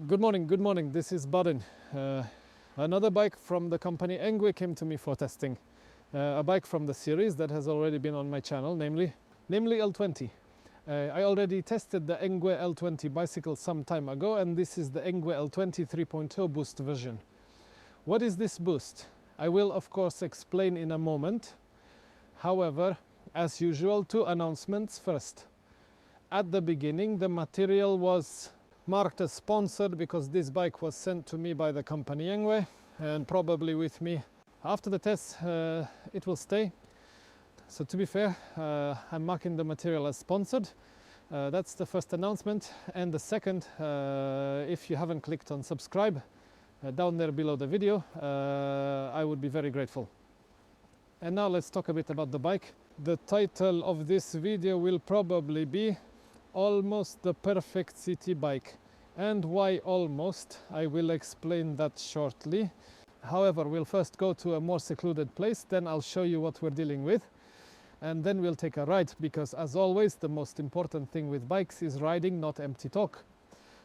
Good morning. This is Baden. Another bike from the company Engwe came to me for testing. A bike from the series that has already been on my channel, namely L20. I already tested the Engwe L20 bicycle some time ago, and this is the Engwe L20 3.0 boost version. What is this boost? I will of course explain in a moment. However, as usual, two announcements first. At the beginning, the material was marked as sponsored because this bike was sent to me by the company Engwe, and probably with me after the test it will stay. So to be fair, I'm marking the material as sponsored. That's the first announcement. And the second, if you haven't clicked on subscribe down there below the video, I would be very grateful. And now let's talk a bit about the bike. The title of this video will probably be Almost the Perfect City Bike. And why almost? I will explain that shortly. However, we'll first go to a more secluded place, then I'll show you what we're dealing with. And then we'll take a ride, because as always, the most important thing with bikes is riding, not empty talk.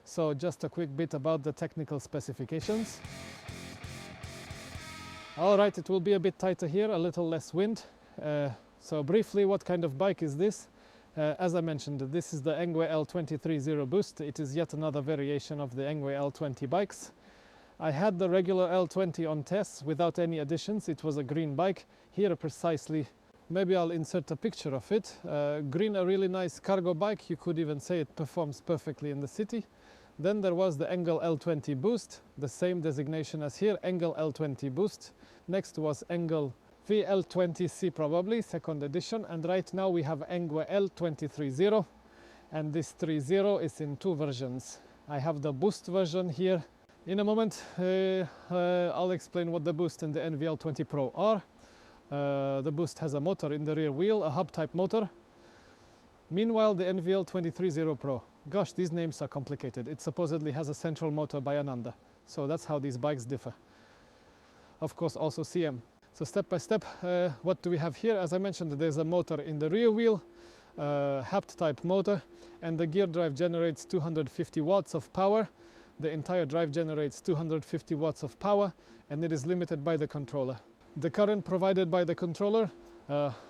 So just a quick bit about the technical specifications. Alright, it will be a bit tighter here, a little less wind. So briefly, what kind of bike is this? As I mentioned, this is the Engwe L20 3.0 Boost. It is yet another variation of the Engwe L20 bikes. I had the regular L20 on tests without any additions. It was a green bike. Here precisely, maybe I'll insert a picture of it. Green, a really nice cargo bike. You could even say it performs perfectly in the city. Then there was the Engwe L20 Boost, the same designation as here, Engwe L20 Boost. Next was Engwe L20C, probably second edition, and right now we have Engwe L20 3.0, and this 3.0 is in two versions. I have the Boost version here. In a moment I'll explain what the Boost and the Engwe L20 Pro are. The Boost has a motor in the rear wheel, a hub type motor. Meanwhile, the Engwe L20 3.0 Pro, gosh, these names are complicated. It supposedly has a central motor by Ananda, so that's how these bikes differ. Of course, also CM. So step by step, what do we have here? As I mentioned, there's a motor in the rear wheel, hub type motor, and the gear drive generates 250 watts of power. The entire drive generates 250 watts of power, and it is limited by the controller. The current provided by the controller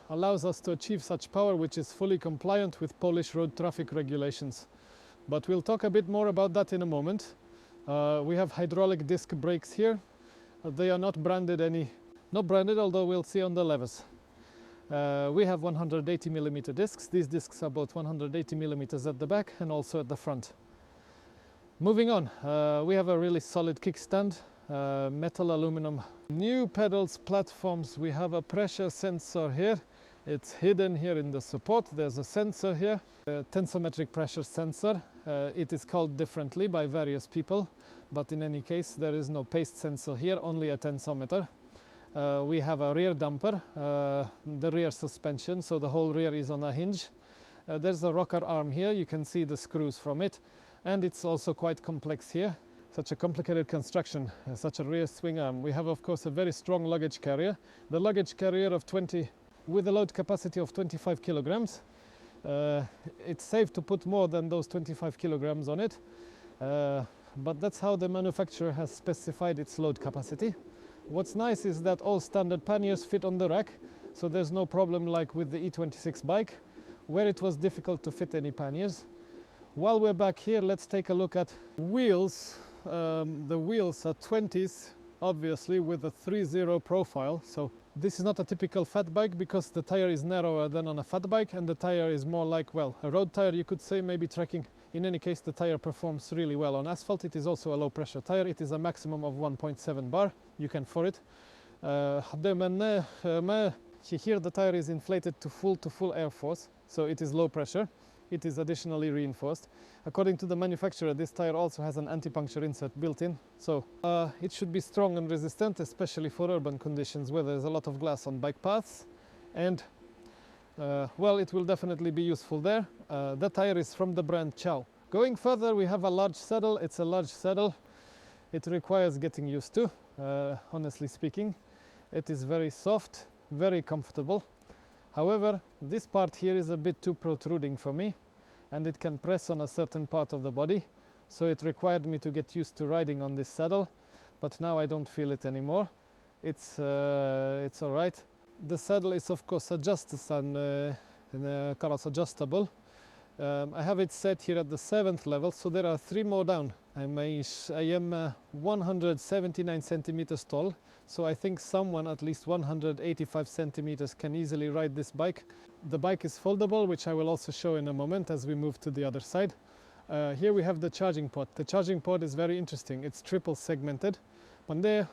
allows us to achieve such power, which is fully compliant with Polish road traffic regulations. But we'll talk a bit more about that in a moment. We have hydraulic disc brakes here. They are not branded, although we'll see on the levers. We have 180mm discs. These discs are both 180mm at the back and also at the front. Moving on, we have a really solid kickstand, metal aluminum. New pedals, platforms. We have a pressure sensor here. It's hidden here in the support. There's a sensor here, a tensometric pressure sensor. It is called differently by various people, but in any case there is no paste sensor here, only a tensometer. We have a rear damper, the rear suspension, so the whole rear is on a hinge. There's a rocker arm here, you can see the screws from it, and it's also quite complex here. Such a complicated construction, such a rear swing arm. We have of course a very strong luggage carrier. The luggage carrier of 20 with a load capacity of 25 kilograms. It's safe to put more than those 25 kilograms on it, but that's how the manufacturer has specified its load capacity. What's nice is that all standard panniers fit on the rack, so there's no problem like with the E26 bike, where it was difficult to fit any panniers. While we're back here, let's take a look at wheels. The wheels are 20s, obviously, with a 3.0 profile. So this is not a typical fat bike because the tire is narrower than on a fat bike, and the tire is more like, well, a road tire, you could say, maybe trekking. In any case, the tire performs really well on asphalt. It is also a low pressure tire. It is a maximum of 1.7 bar. You can for it. Here the tire is inflated to full air force, so it is low pressure. It is additionally reinforced. According to the manufacturer, this tire also has an anti-puncture insert built in, so it should be strong and resistant, especially for urban conditions where there's a lot of glass on bike paths, and well, it will definitely be useful there. The tire is from the brand Chow. Going further, we have a large saddle. It's a large saddle. It requires getting used to, honestly speaking. It is very soft, very comfortable. However, this part here is a bit too protruding for me, and it can press on a certain part of the body. so it required me to get used to riding on this saddle, but now I don't feel it anymore. It's all right. The saddle is of course adjusted and adjustable. I have it set here at the 7th level, so there are 3 more down. I am 179 centimeters tall, so I think someone at least 185 centimeters can easily ride this bike. The bike is foldable, which I will also show in a moment as we move to the other side. Here we have the charging port. The charging port is very interesting. It's triple segmented. But there,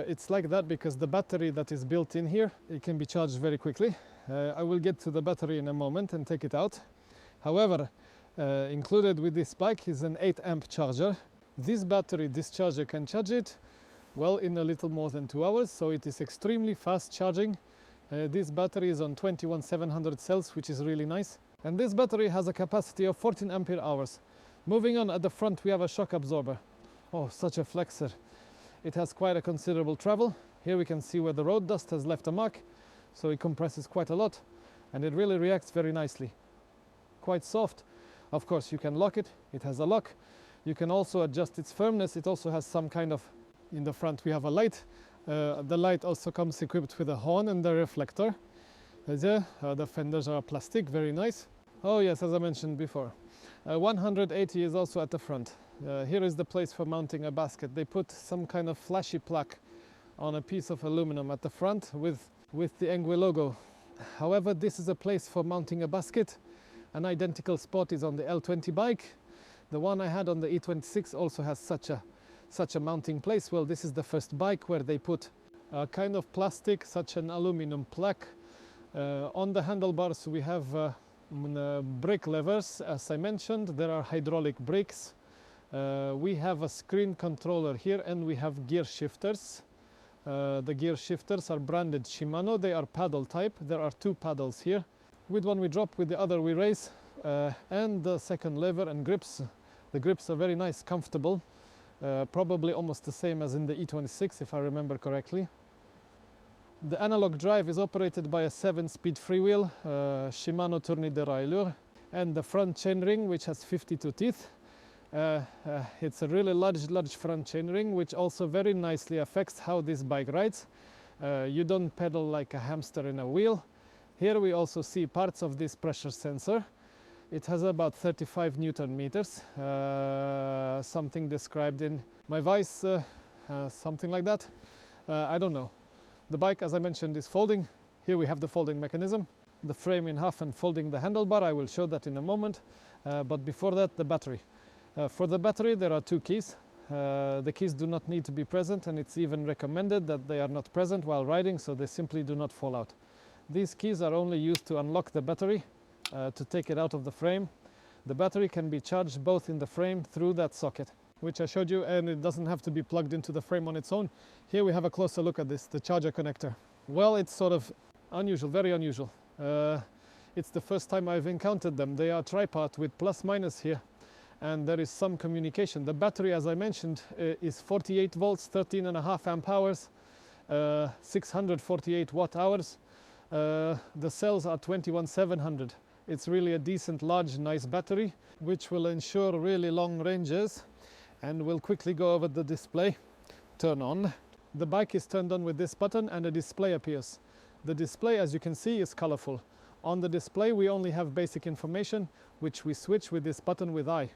it's like that because the battery that is built in here, it can be charged very quickly. I will get to the battery in a moment and take it out. However, included with this bike is an 8 amp charger. This battery, this charger can charge it well in a little more than 2 hours, so it is extremely fast charging. This battery is on 21700 cells, which is really nice. And this battery has a capacity of 14 ampere hours. Moving on, at the front we have a shock absorber. Oh, such a flexor. It has quite a considerable travel. Here we can see where the road dust has left a mark, so it compresses quite a lot and it really reacts very nicely. Quite soft. Of course, you can lock it. It has a lock. You can also adjust its firmness. It also has some kind of, in the front we have a light. The light also comes equipped with a horn and a reflector. The fenders are plastic, very nice. Oh yes, as I mentioned before. 180 is also at the front. Here is the place for mounting a basket. They put some kind of flashy plaque on a piece of aluminum at the front with the Engwe logo. However, this is a place for mounting a basket. An identical spot is on the L20 bike. The one I had on the E26 also has such a mounting place. Well, this is the first bike where they put a kind of plastic, such an aluminum plaque. On the handlebars we have brake levers, as I mentioned. There are hydraulic brakes. We have a screen controller here and we have gear shifters. The gear shifters are branded Shimano. They are paddle type. There are 2 paddles here. With one we drop, with the other we raise. And the second lever and grips. The grips are very nice, comfortable. Probably almost the same as in the E26 if I remember correctly. The analog drive is operated by a 7-speed freewheel Shimano Tourne de Railure, and the front chainring, which has 52 teeth. It's a really large front chainring, which also very nicely affects how this bike rides. You don't pedal like a hamster in a wheel. Here we also see parts of this pressure sensor. It has about 35 Newton meters, something described in my Vice, something like that. I don't know. The bike, as I mentioned, is folding. Here we have the folding mechanism, the frame in half and folding the handlebar. I will show that in a moment. But before that, the battery. For the battery, there are 2 keys. The keys do not need to be present, and it's even recommended that they are not present while riding, so they simply do not fall out. These keys are only used to unlock the battery, to take it out of the frame. The battery can be charged both in the frame through that socket, which I showed you, and it doesn't have to be plugged into the frame on its own. Here we have a closer look at this, the charger connector. Well, it's sort of unusual, very unusual. It's the first time I've encountered them. They are tripart with plus minus here, and there is some communication. The battery, as I mentioned, is 48 volts, 13.5 amp hours, 648 watt hours. The cells are 21700. It's really a decent, large, nice battery, which will ensure really long ranges. And we'll quickly go over the display. Turn on. The bike is turned on with this button and a display appears. The display, as you can see, is colorful. On the display we only have basic information, which we switch with this button with I.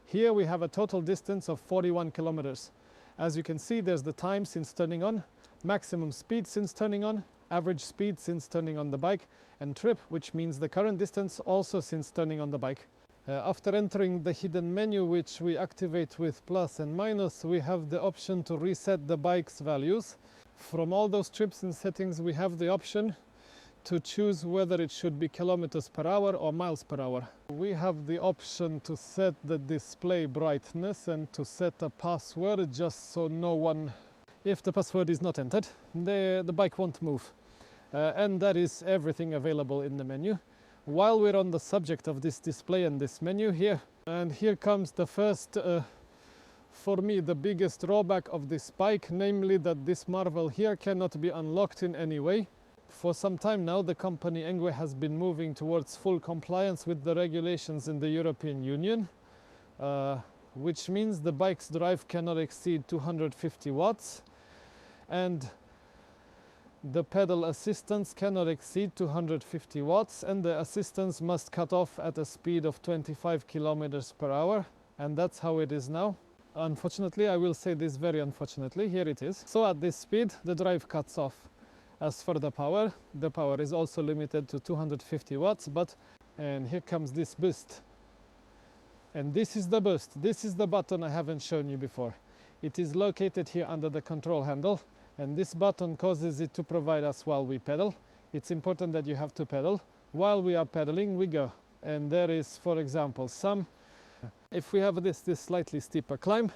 Here we have a total distance of 41 kilometers. As you can see, there's the time since turning on, maximum speed since turning on, average speed since turning on the bike, and trip, which means the current distance also since turning on the bike. After entering the hidden menu, which we activate with plus and minus, we have the option to reset the bike's values. From all those trips and settings, we have the option to choose whether it should be kilometers per hour or miles per hour. We have the option to set the display brightness and to set a password, just so no one, if the password is not entered, the bike won't move. And that is everything available in the menu. While we're on the subject of this display and this menu here, and here comes the first, for me, the biggest drawback of this bike, namely that this marvel here cannot be unlocked in any way. For some time now, the company Engwe has been moving towards full compliance with the regulations in the European Union. which means the bike's drive cannot exceed 250 watts and the pedal assistance cannot exceed 250 watts, and the assistance must cut off at a speed of 25 kilometers per hour, and that's how it is now. Unfortunately, I will say this very unfortunately, here it is. So at this speed the drive cuts off. As for the power is also limited to 250 watts, and here comes this boost. And this is the boost. This is the button I haven't shown you before. It is located here under the control handle, and this button causes it to provide us while we pedal. It's important that you have to pedal. While we are pedaling, we go. And there is, for example, if we have this slightly steeper climb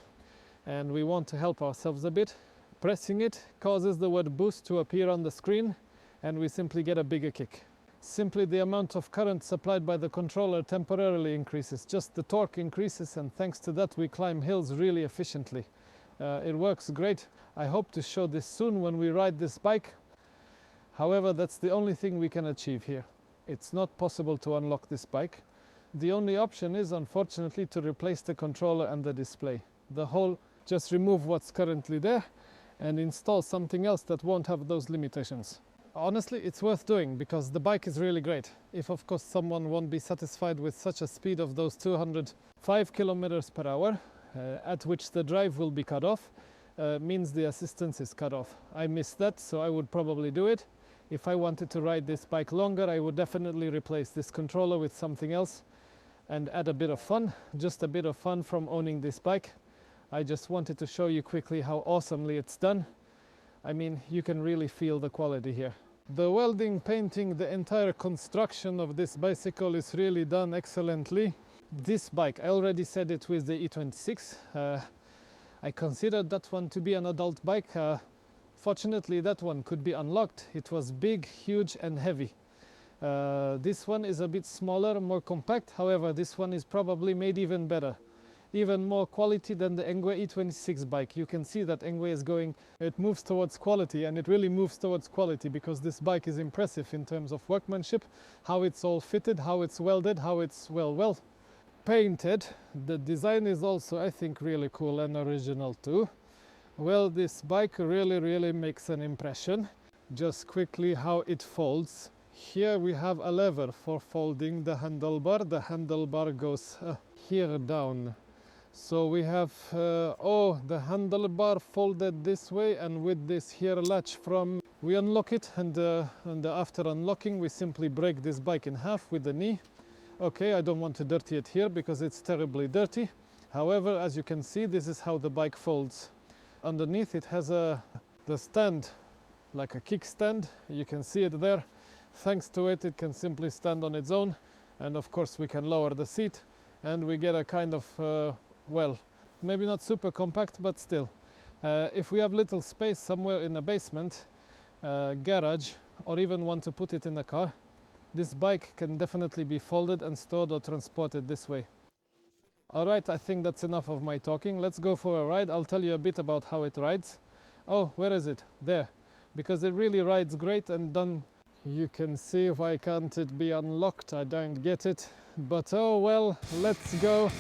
and we want to help ourselves a bit, pressing it causes the word boost to appear on the screen, and we simply get a bigger kick. Simply the amount of current supplied by the controller temporarily increases. Just the torque increases, and thanks to that we climb hills really efficiently. It works great. I hope to show this soon when we ride this bike. However, that's the only thing we can achieve here. It's not possible to unlock this bike. The only option is, unfortunately, to replace the controller and the display. Just remove what's currently there and install something else that won't have those limitations. Honestly, it's worth doing because the bike is really great. If of course someone won't be satisfied with such a speed of those 205 kilometers per hour, at which the drive will be cut off, means the assistance is cut off. I missed that, so I would probably do it. If I wanted to ride this bike longer, I would definitely replace this controller with something else and add a bit of fun, just a bit of fun from owning this bike. I just wanted to show you quickly how awesomely it's done. I mean, you can really feel the quality here. The welding, painting, the entire construction of this bicycle is really done excellently. This bike, I already said it with the E26. I considered that one to be an adult bike. Fortunately, that one could be unlocked. It was big, huge and heavy. This one is a bit smaller, more compact. However, this one is probably made even better. Even more quality than the Engwe E26 bike. You can see that Engwe is it moves towards quality, and it really moves towards quality because this bike is impressive in terms of workmanship, how it's all fitted, how it's welded, how it's well painted. The design is also, I think, really cool and original too. Well, this bike really makes an impression. Just quickly how it folds. Here we have a lever for folding the handlebar. The handlebar goes here down. So we have the handlebar folded this way, and with this here latch we unlock it, and after unlocking we simply break this bike in half with the knee. Okay, I don't want to dirty it here because it's terribly dirty. However, as you can see, this is how the bike folds. Underneath it has the stand, like a kickstand. You can see it there. Thanks to it, it can simply stand on its own, and of course we can lower the seat and we get a kind of well, maybe not super compact, but still. If we have little space somewhere in the basement, garage, or even want to put it in a car, this bike can definitely be folded and stored or transported this way. Alright, I think that's enough of my talking. Let's go for a ride. I'll tell you a bit about how it rides. Oh, where is it? There. Because it really rides great and done. You can see, why can't it be unlocked? I don't get it. But oh well, let's go.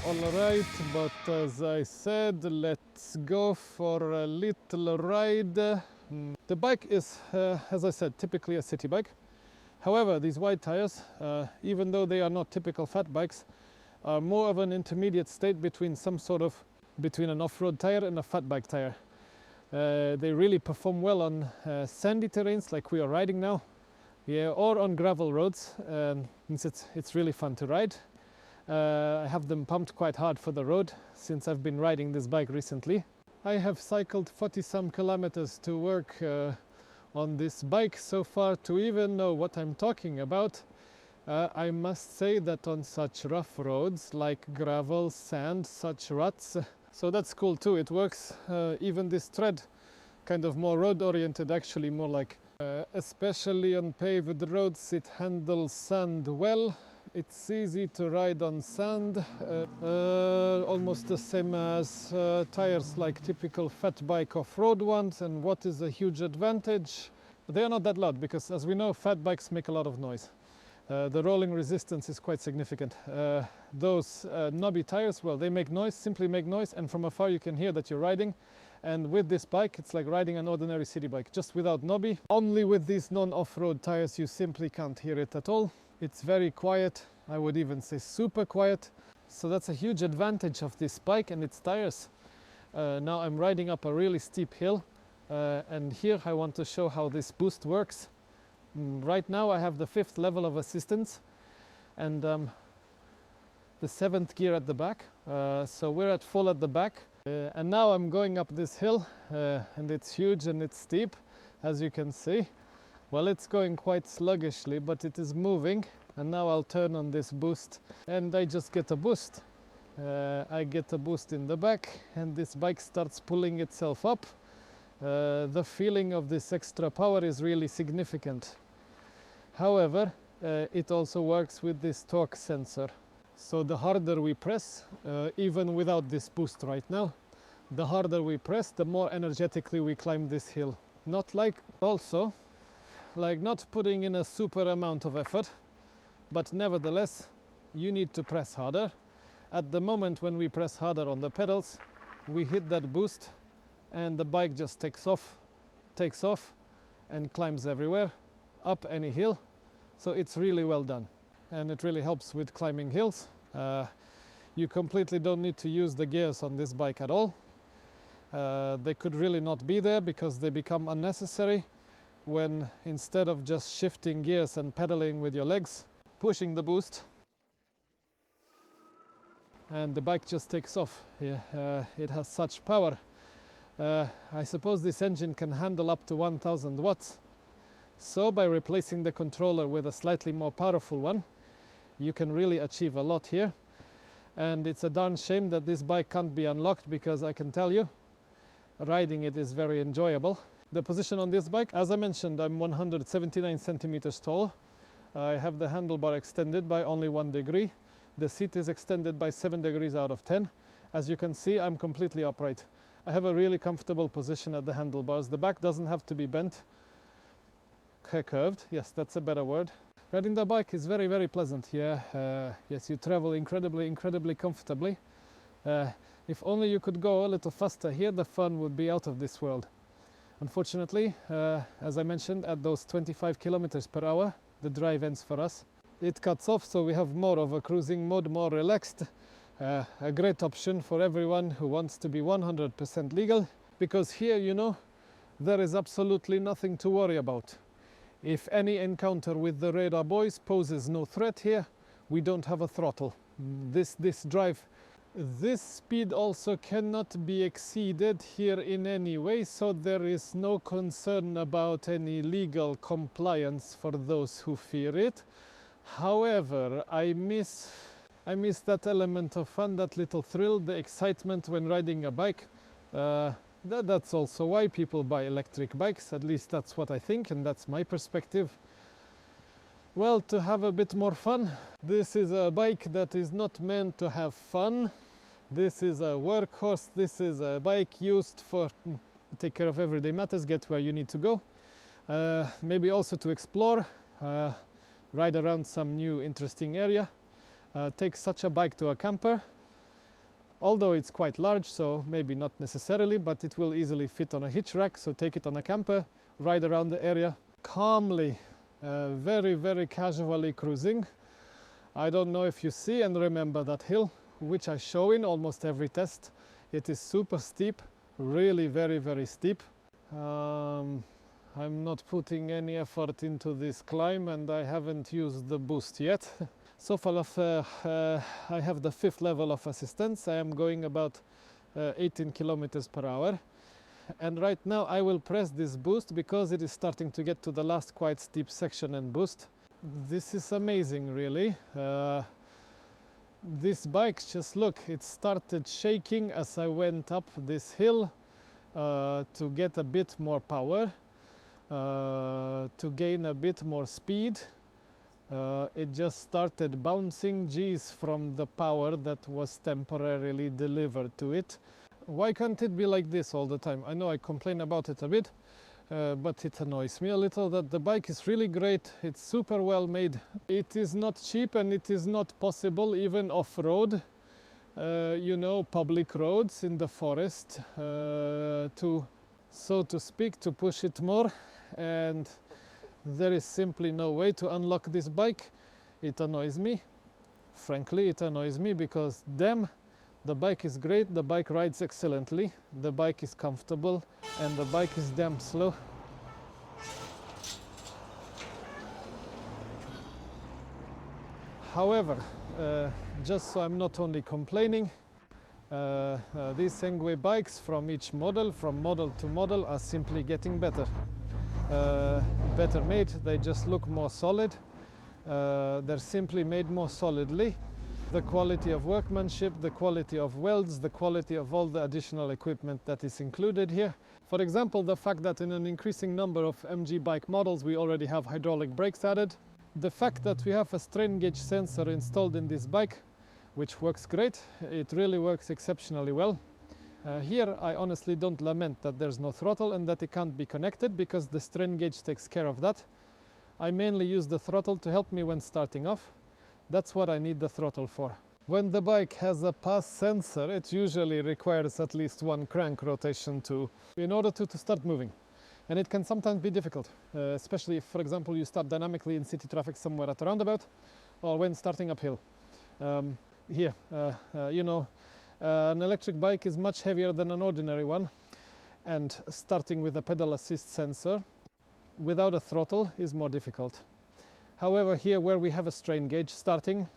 Alright, but as I said, let's go for a little ride. The bike is, as I said, typically a city bike. However, these wide tires, even though they are not typical fat bikes, are more of an intermediate state between an off-road tire and a fat bike tire. They really perform well on sandy terrains like we are riding now. Yeah, or on gravel roads. It's really fun to ride. I have them pumped quite hard for the road since I've been riding this bike recently. I have cycled 40-some kilometers to work on this bike so far. To even know what I'm talking about, I must say that on such rough roads like gravel, sand, such ruts, so that's cool too. It works. Even this tread, kind of more road oriented, actually more like especially on paved roads, it handles sand well. It's easy to ride on sand, almost the same as tires like typical fat bike off-road ones. And what is a huge advantage? They are not that loud because, as we know, fat bikes make a lot of noise. The rolling resistance is quite significant. Those knobby tires, well, they make noise, simply make noise, and from afar you can hear that you're riding. And with this bike, it's like riding an ordinary city bike, just without knobby. Only with these non-off-road tires, you simply can't hear it at all. It's very quiet, I would even say super quiet. So that's a huge advantage of this bike and its tires. Now I'm riding up a really steep hill, and here I want to show how this boost works. Right now I have the 5th level of assistance and the 7th gear at the back. So we're at full at the back. And now I'm going up this hill, and it's huge and it's steep, as you can see. Well, it's going quite sluggishly, but it is moving. And now I'll turn on this boost and I just get a boost. I get a boost in the back and this bike starts pulling itself up. The feeling of this extra power is really significant. However, it also works with this torque sensor. So the harder we press, even without this boost right now, the harder we press, the more energetically we climb this hill. Not like not putting in a super amount of effort, but nevertheless, you need to press harder. At the moment when we press harder on the pedals, we hit that boost and the bike just takes off and climbs everywhere, up any hill. So it's really well done. And it really helps with climbing hills. You completely don't need to use the gears on this bike at all. They could really not be there because they become unnecessary when instead of just shifting gears and pedaling with your legs, pushing the boost, and the bike just takes off. It has such power. I suppose this engine can handle up to 1000 watts. So by replacing the controller with a slightly more powerful one, you can really achieve a lot here. And it's a darn shame that this bike can't be unlocked, because I can tell you, riding it is very enjoyable. The position on this bike, as I mentioned, I'm 179 centimeters tall. I have the handlebar extended by only 1 degree. The seat is extended by 7 degrees out of 10. As you can see, I'm completely upright. I have a really comfortable position at the handlebars. The back doesn't have to be bent. Curved, yes, that's a better word. Riding the bike is very, very pleasant. Yes, you travel incredibly comfortably. If only you could go a little faster here, the fun would be out of this world. Unfortunately, as I mentioned, at those 25 kilometers per hour, the drive ends for us. It cuts off, so we have more of a cruising mode, more relaxed. A great option for everyone who wants to be 100% legal, because here, you know, there is absolutely nothing to worry about. If any encounter with the radar boys poses no threat here, we don't have a throttle. This drive, this speed also cannot be exceeded here in any way, so there is no concern about any legal compliance for those who fear it. However, I miss that element of fun, that little thrill, the excitement when riding a bike. That's also why people buy electric bikes, at least that's what I think, and that's my perspective. Well, to have a bit more fun, this is a bike that is not meant to have fun. This is a workhorse, this is a bike used for take care of everyday matters, get where you need to go. Maybe also to explore, ride around some new interesting area. Take such a bike to a camper. Although it's quite large, so maybe not necessarily, but it will easily fit on a hitch rack, so take it on a camper, ride around the area calmly, very, very casually cruising. I don't know if you see and remember that hill, which I show in almost every test. It is super steep, really very, very steep. I'm not putting any effort into this climb, and I haven't used the boost yet. So far, I have the 5th level of assistance. I am going about 18 kilometers per hour. And right now I will press this boost because it is starting to get to the last quite steep section and boost. This is amazing, really. This bike, just look, it started shaking as I went up this hill to get a bit more power, to gain a bit more speed. It just started bouncing G's from the power that was temporarily delivered to it. Why can't it be like this all the time? I know I complain about it a bit, but it annoys me a little that the bike is really great. It's super well made. It is not cheap, and it is not possible even off-road, you know, public roads in the forest, to, so to speak, to push it more. And there is simply no way to unlock this bike. It annoys me. Frankly, it annoys me because damn, the bike is great, the bike rides excellently, the bike is comfortable, and the bike is damn slow. However, just so I'm not only complaining, these Engwe bikes from each model, from model to model, are simply getting better. Better made, they just look more solid. They're simply made more solidly. The quality of workmanship, the quality of welds, the quality of all the additional equipment that is included here. For example, the fact that in an increasing number of MG bike models we already have hydraulic brakes added. The fact that we have a strain gauge sensor installed in this bike, which works great. It really works exceptionally well. Here I honestly don't lament that there's no throttle and that it can't be connected, because the strain gauge takes care of that. I mainly use the throttle to help me when starting off. That's what I need the throttle for. When the bike has a pass sensor, it usually requires at least one crank rotation in order to start moving. And it can sometimes be difficult, especially if, for example, you start dynamically in city traffic somewhere at a roundabout, or when starting uphill. You know, an electric bike is much heavier than an ordinary one, and starting with a pedal assist sensor without a throttle is more difficult. However, here where we have a strain gauge starting,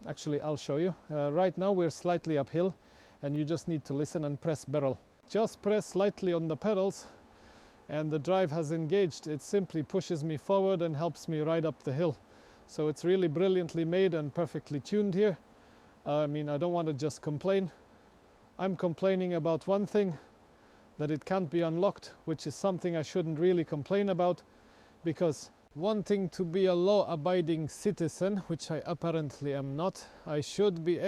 actually I'll show you. Right now we're slightly uphill, and you just need to listen and press barrel. Just press slightly on the pedals and the drive has engaged. It simply pushes me forward and helps me ride up the hill. So it's really brilliantly made and perfectly tuned here. I mean, I don't want to just complain. I'm complaining about one thing, that it can't be unlocked, which is something I shouldn't really complain about, because wanting to be a law-abiding citizen, which I apparently am not, I should be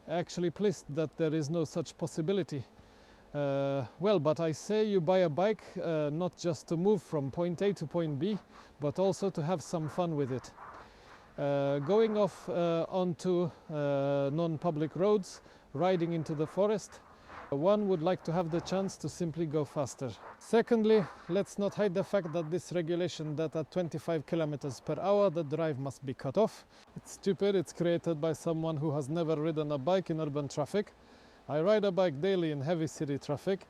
actually pleased that there is no such possibility. Well, but I say you buy a bike not just to move from point A to point B, but also to have some fun with it. Going off onto non-public roads, riding into the forest, one would like to have the chance to simply go faster. Secondly, let's not hide the fact that this regulation that at 25 kilometers per hour the drive must be cut off. It's stupid. It's created by someone who has never ridden a bike in urban traffic. I ride a bike daily in heavy city traffic.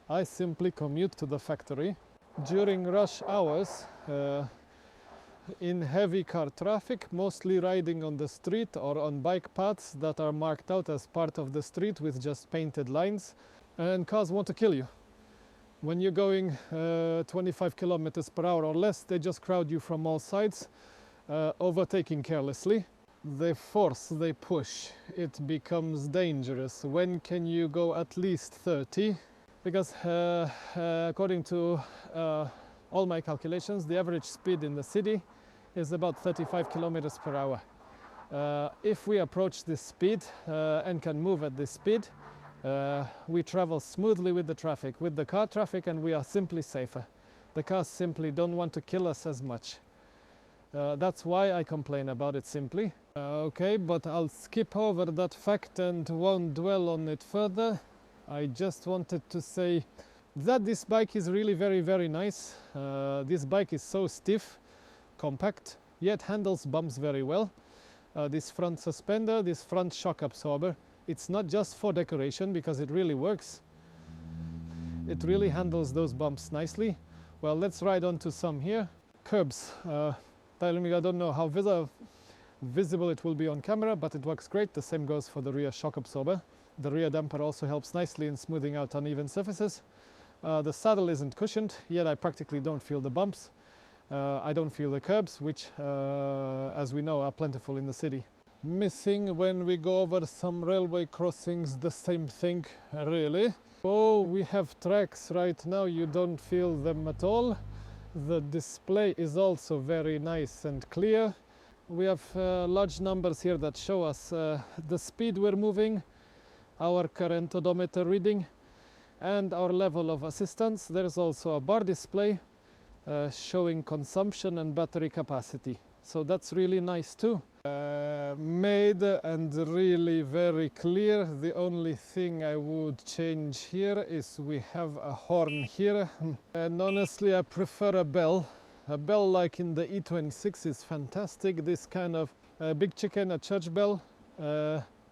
I simply commute to the factory. During rush hours, in heavy car traffic, mostly riding on the street or on bike paths that are marked out as part of the street with just painted lines, and cars want to kill you. When you're going 25 kilometers per hour or less, they just crowd you from all sides, overtaking carelessly. They force, they push, it becomes dangerous. When can you go at least 30? Because according to all my calculations, the average speed in the city is about 35 kilometers per hour. If we approach this speed and can move at this speed, we travel smoothly with the traffic, with the car traffic, and we are simply safer. The cars simply don't want to kill us as much. That's why I complain about it simply. Okay, but I'll skip over that fact and won't dwell on it further. I just wanted to say that this bike is really very nice. This bike is so stiff, compact, yet handles bumps very well. This front suspender, this front shock absorber, it's not just for decoration, because it really works. It really handles those bumps nicely. Well, let's ride on to some here. Curbs. I don't know how visible it will be on camera, but it works great. The same goes for the rear shock absorber. The rear damper also helps nicely in smoothing out uneven surfaces. The saddle isn't cushioned, yet I practically don't feel the bumps. I don't feel the curbs, which, as we know, are plentiful in the city. Missing when we go over some railway crossings, the same thing, really. Oh, we have tracks right now, you don't feel them at all. The display is also very nice and clear. We have large numbers here that show us the speed we're moving, our current odometer reading, and our level of assistance. There's also a bar display showing consumption and battery capacity, so that's really nice too. Made and really very clear. The only thing I would change here is we have a horn here, and honestly I prefer a bell. A bell like in the E26 is fantastic. This kind of big chicken, a church bell.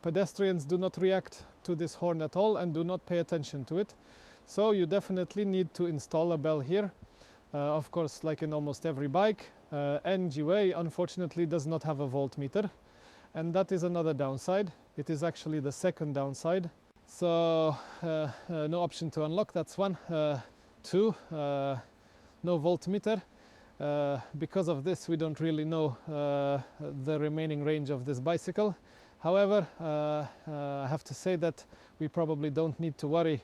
Pedestrians do not react to this horn at all and do not pay attention to it, so you definitely need to install a bell here. Of course, like in almost every bike, Engwe unfortunately does not have a voltmeter, and that is another downside. It is actually the second downside. So no option to unlock, that's one. Two, no voltmeter. Because of this, we don't really know the remaining range of this bicycle. However, I have to say that we probably don't need to worry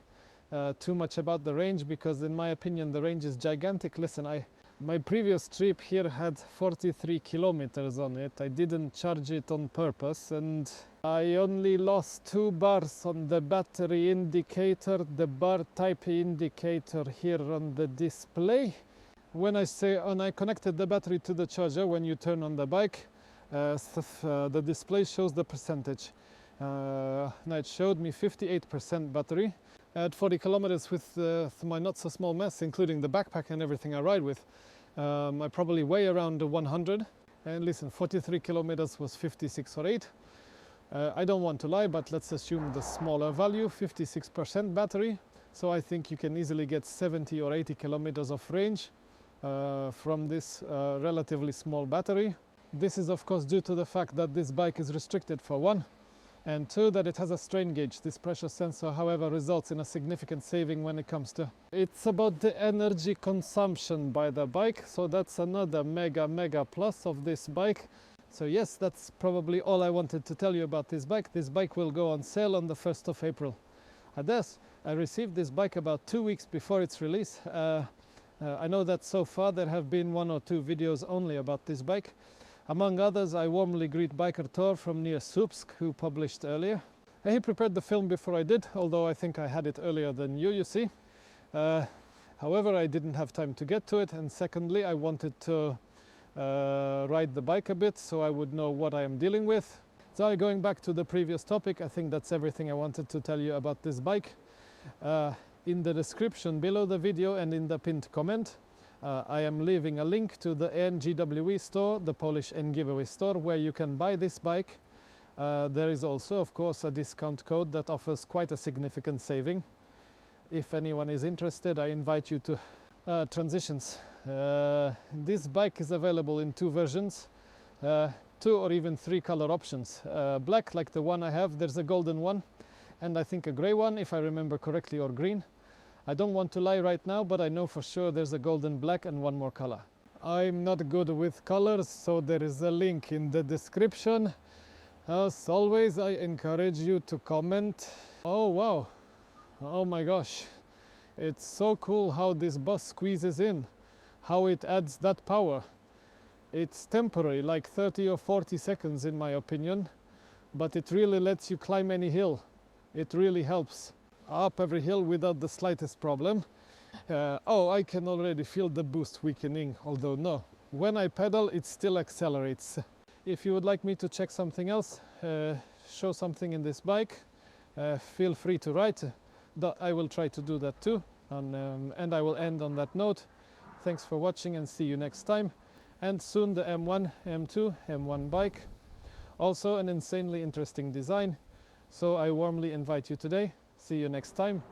too much about the range, because in my opinion the range is gigantic. Listen, my previous trip here had 43 kilometers on it. I didn't charge it on purpose, and I only lost 2 bars on the battery indicator, the bar type indicator here on the display. When I connected the battery to the charger, when you turn on the bike, the display shows the percentage. Now it showed me 58% battery. At 40 kilometers with my not so small mess, including the backpack and everything I ride with, I probably weigh around 100. And listen, 43 kilometers was 56 or 8. I don't want to lie, but let's assume the smaller value, 56% battery. So I think you can easily get 70 or 80 kilometers of range from this relatively small battery. This is of course due to the fact that this bike is restricted, for one, and two, that it has a strain gauge. This pressure sensor, however, results in a significant saving when it comes to... It's about the energy consumption by the bike, so that's another mega plus of this bike. So yes, that's probably all I wanted to tell you about this bike. This bike will go on sale on the 1st of April. I received this bike about 2 weeks before its release. I know that so far there have been 1 or 2 videos only about this bike. Among others, I warmly greet Biker Tor from near Supsk, who published earlier. He prepared the film before I did, although I think I had it earlier than you see. However, I didn't have time to get to it, and secondly, I wanted to ride the bike a bit so I would know what I am dealing with. So going back to the previous topic, I think that's everything I wanted to tell you about this bike. In the description below the video and in the pinned comment, I am leaving a link to the Engwe store, the Polish giveaway store, where you can buy this bike. There is also, of course, a discount code that offers quite a significant saving. If anyone is interested, I invite you to transitions. This bike is available in 2 versions, 2 or even 3 color options. Black, like the one I have, there's a golden one, and I think a grey one, if I remember correctly, or green. I don't want to lie right now, but I know for sure there's a golden black and 1 more color. I'm not good with colors, so there is a link in the description. As always, I encourage you to comment. Oh wow, oh my gosh, it's so cool how this bus squeezes in, how it adds that power. It's temporary, like 30 or 40 seconds in my opinion, but it really lets you climb any hill. It really helps. Up every hill without the slightest problem. Oh, I can already feel the boost weakening, although no, when I pedal it still accelerates. If you would like me to check something else, show something in this bike, feel free to write. I will try to do that too, and I will end on that note. Thanks for watching and see you next time. And soon the M1, M2, M1 bike. Also an insanely interesting design, so I warmly invite you today. See you next time.